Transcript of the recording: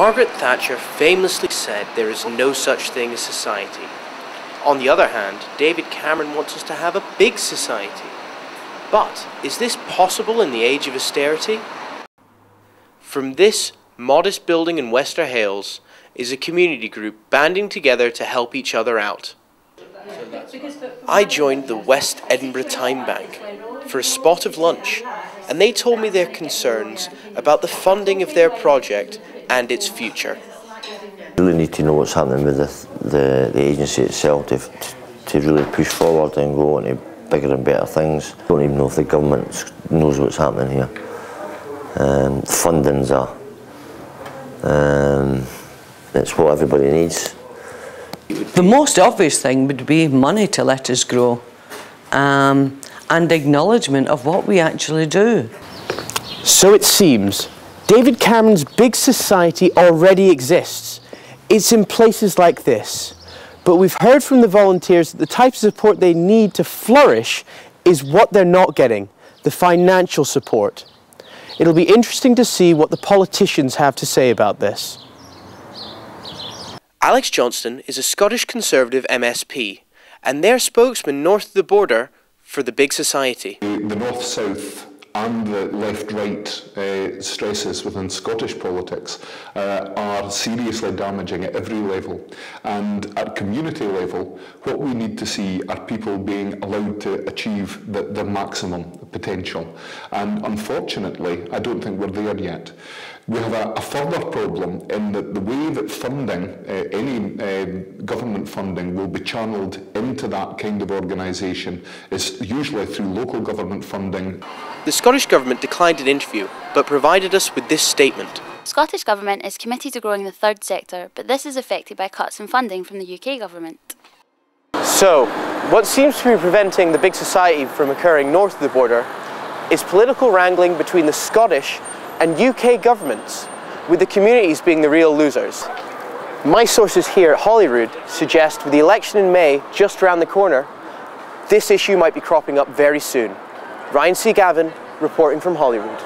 Margaret Thatcher famously said there is no such thing as society. On the other hand, David Cameron wants us to have a big society. But is this possible in the age of austerity? From this modest building in Wester Hailes is a community group banding together to help each other out. I joined the West Edinburgh Time Bank for a spot of lunch, and they told me their concerns about the funding of their project and its future. We really need to know what's happening with the agency itself to really push forward and go into bigger and better things. I don't even know if the government knows what's happening here. Funding's it's what everybody needs. The most obvious thing would be money to let us grow, and acknowledgement of what we actually do. So it seems David Cameron's big society already exists. It's in places like this. But we've heard from the volunteers that the type of support they need to flourish is what they're not getting, the financial support. It'll be interesting to see what the politicians have to say about this. Alex Johnston is a Scottish Conservative MSP and their spokesman north of the border for the big society. The north-south and the left-right stresses within Scottish politics are seriously damaging at every level. And at community level, what we need to see are people being allowed to achieve their maximum potential. And unfortunately, I don't think we're there yet. We have a further problem in that the way that funding, any government funding, will be channelled into that kind of organisation is usually through local government funding. The Scottish Government declined an interview, but provided us with this statement. Scottish Government is committed to growing the third sector, but this is affected by cuts in funding from the UK Government. So, what seems to be preventing the big society from occurring north of the border is political wrangling between the Scottish and UK governments, with the communities being the real losers. My sources here at Holyrood suggest with the election in May just around the corner, this issue might be cropping up very soon. Gavan reporting from Holyrood.